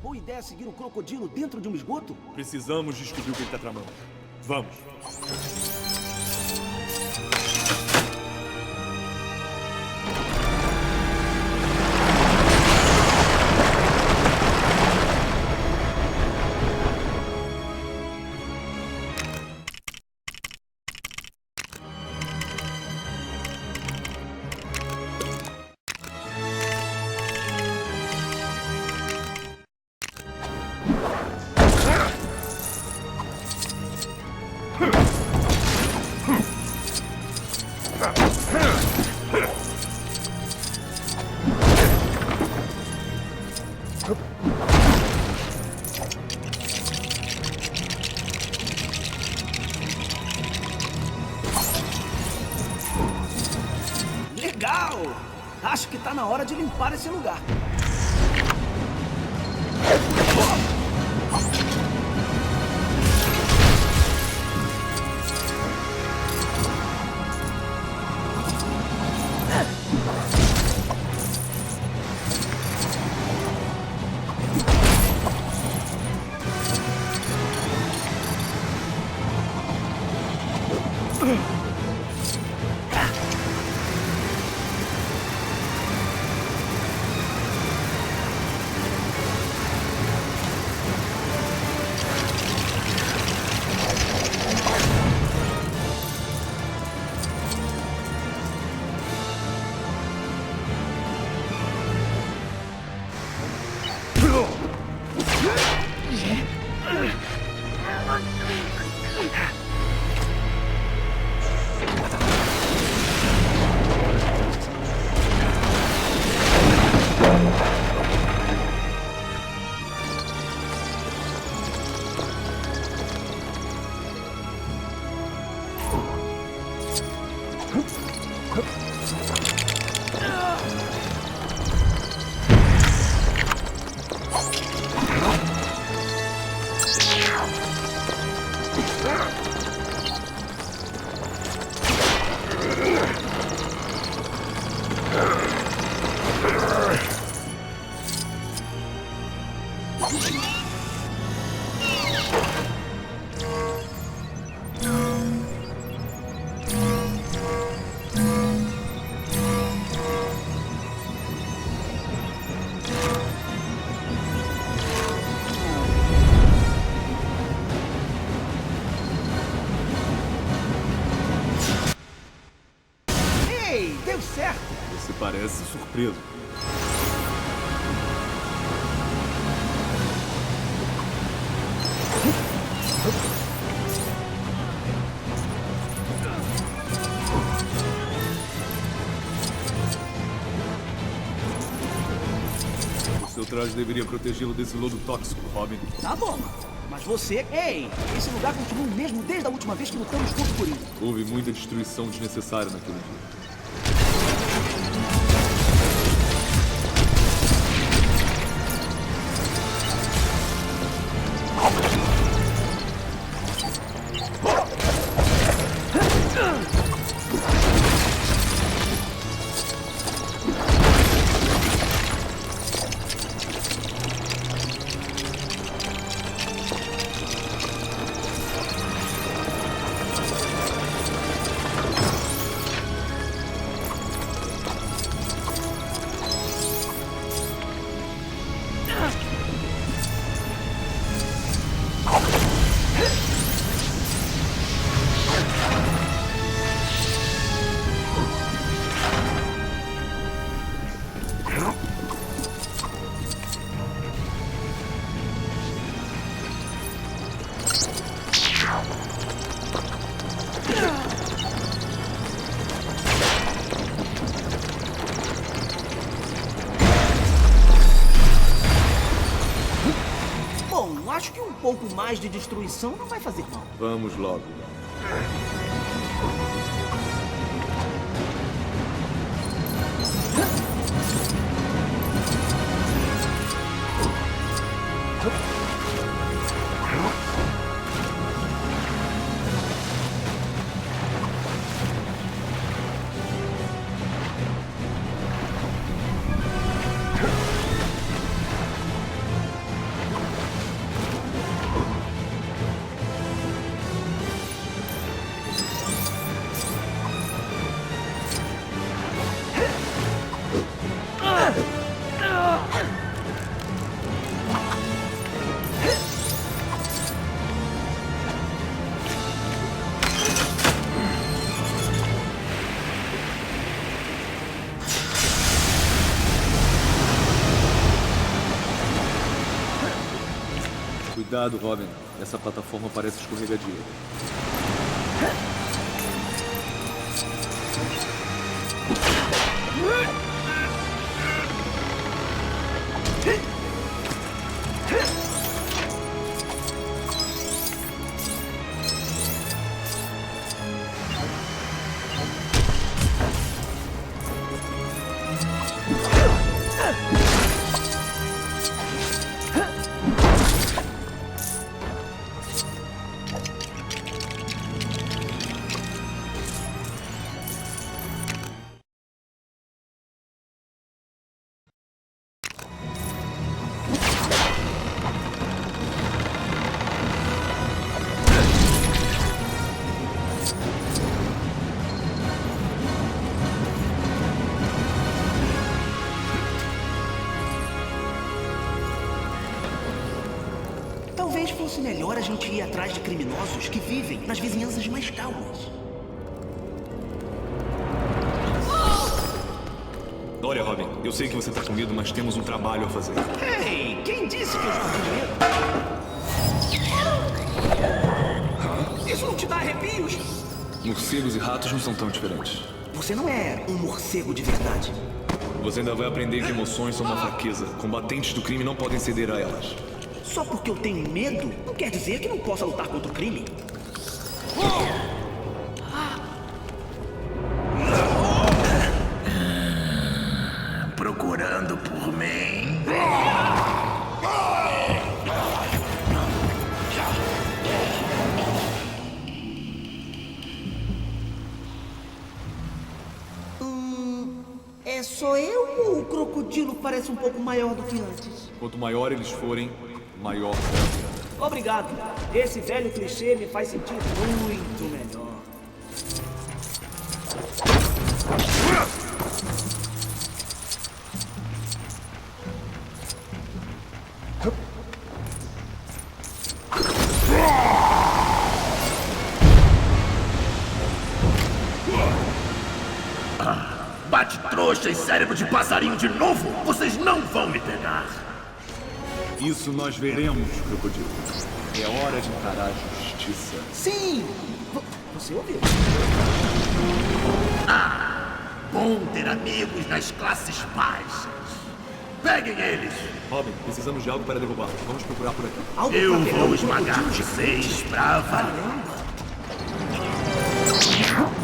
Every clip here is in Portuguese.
boa ideia seguir o crocodilo dentro de um esgoto? Precisamos descobrir o que ele tá tramando. Vamos. Legal! Acho que tá na hora de limpar esse lugar. Ei, deu certo! Você parece surpreso. O seu traje deveria protegê-lo desse lodo tóxico, Robin. Tá bom, mas você... Ei, esse lugar continua o mesmo desde a última vez que lutamos contra o Coringa. Houve muita destruição desnecessária naquele dia. Bom, acho que um pouco mais de destruição não vai fazer mal. Vamos logo. Cuidado, Robin. Essa plataforma parece escorregadia. Talvez fosse melhor a gente ir atrás de criminosos que vivem nas vizinhanças mais calmas. Olha, Robin, eu sei que você tá com medo, mas temos um trabalho a fazer. Ei, quem disse que eu estou com medo? Isso não te dá arrepios? Morcegos e ratos não são tão diferentes. Você não é um morcego de verdade. Você ainda vai aprender que emoções são uma fraqueza. Combatentes do crime não podem ceder a elas. Só porque eu tenho medo, não quer dizer que não possa lutar contra o crime. Procurando por mim. É só eu ou o crocodilo parece um pouco maior do que antes? Quanto maior eles forem, maior será. Obrigado. Esse velho clichê me faz sentir muito melhor. Bate trouxa e cérebro de passarinho de novo? Vocês não vão me pegar. Isso nós veremos, crocodilo. É hora de encarar a justiça. Sim! Você ouviu? Bom ter amigos nas classes baixas. Peguem eles. Robin, precisamos de algo para derrubar. Vamos procurar por aqui. Algo Eu pra pegar vou um esmagar crocodilo vocês pra valer. Caramba!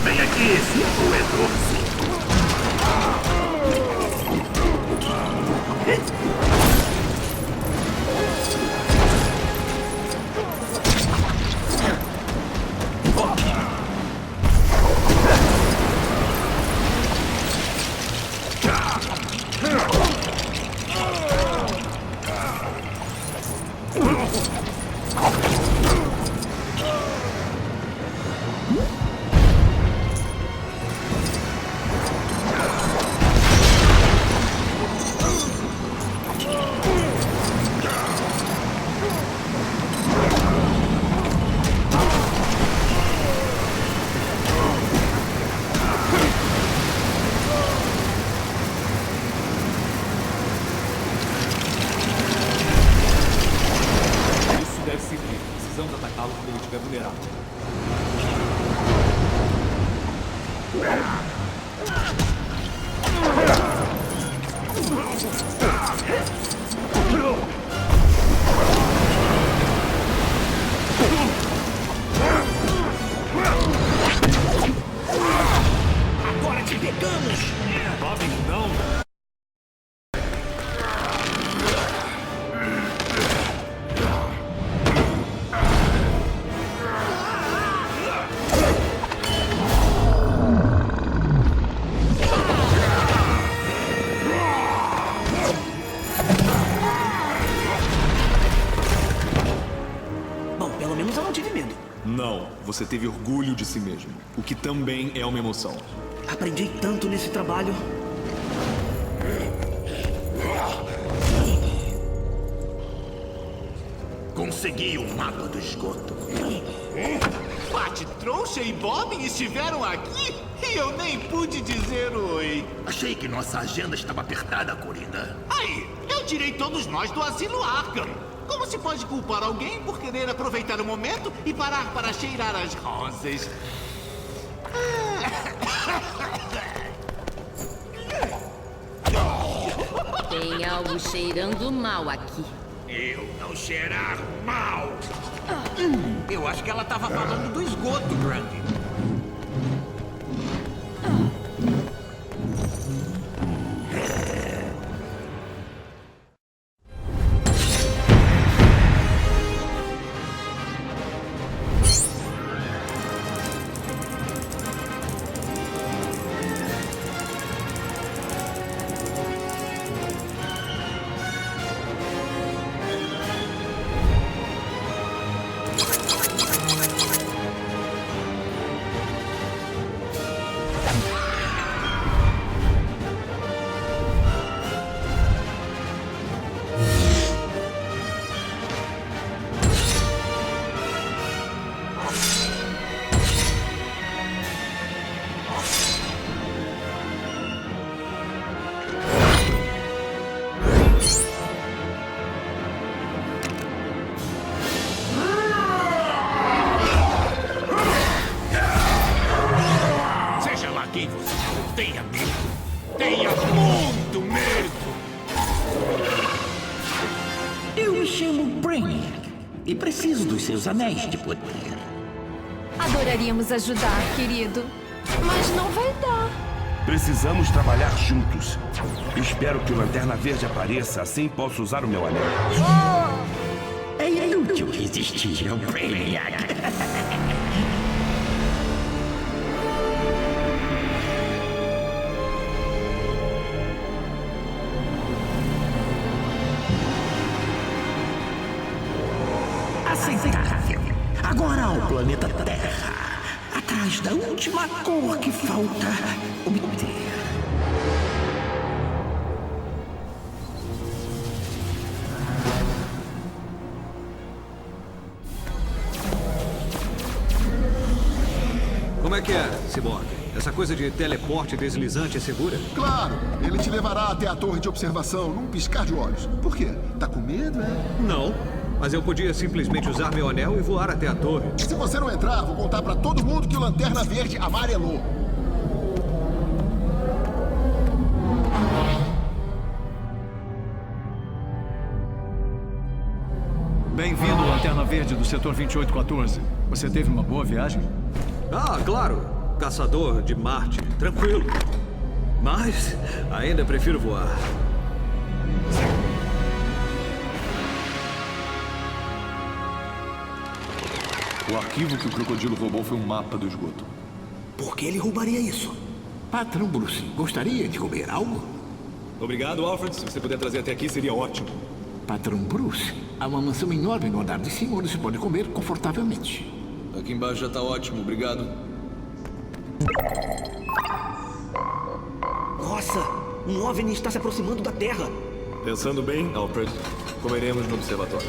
Vem aqui, seu roedor. Isso deve servir. Precisamos atacá-lo quando ele estiver vulnerável. Agora te pegamos! Robin, não! Bom, pelo menos eu não tive medo. Não, você teve orgulho de si mesmo, o que também é uma emoção. Aprendi tanto nesse trabalho. consegui o mapa do esgoto. Pat, Trouxa e Bob estiveram aqui e eu nem pude dizer oi. Achei que nossa agenda estava apertada, Corinda. Aí, eu tirei todos nós do asilo Arkham. Como se pode culpar alguém por querer aproveitar o momento e parar para cheirar as rosas? Tem algo cheirando mal aqui. Eu não cheirar mal. Eu acho que ela tava falando do esgoto, Brandy. Seja lá quem você for, tenha medo. Tenha muito medo. Eu me chamo Brainiac e preciso dos seus anéis de poder. Adoraríamos ajudar, querido, mas não vai dar. Precisamos trabalhar juntos. Espero que o Lanterna Verde apareça, assim posso usar o meu anel. É inútil resistir ao Brainiac. Aceitável. Agora ao planeta Terra, atrás da última cor que falta obter. Como é que é, Cyborg? Essa coisa de teleporte deslizante é segura? Claro, ele te levará até a torre de observação num piscar de olhos. Por quê? Tá com medo, é? Não, mas eu podia simplesmente usar meu anel e voar até a torre. Se você não entrar, vou contar pra todo mundo que o Lanterna Verde amarelou. Bem-vindo, Lanterna Verde do setor 2814. Você teve uma boa viagem? Ah, claro. Caçador de Marte. Tranquilo. Mas ainda prefiro voar. O arquivo que o crocodilo roubou foi um mapa do esgoto. Por que ele roubaria isso? Patrão Bruce, gostaria de comer algo? Obrigado, Alfred. Se você puder trazer até aqui, seria ótimo. Patrão Bruce, há uma mansão enorme no andar de cima onde se pode comer confortavelmente. Aqui embaixo já tá ótimo, obrigado. Nossa, um OVNI está se aproximando da Terra. Pensando bem, Alfred, comeremos no observatório.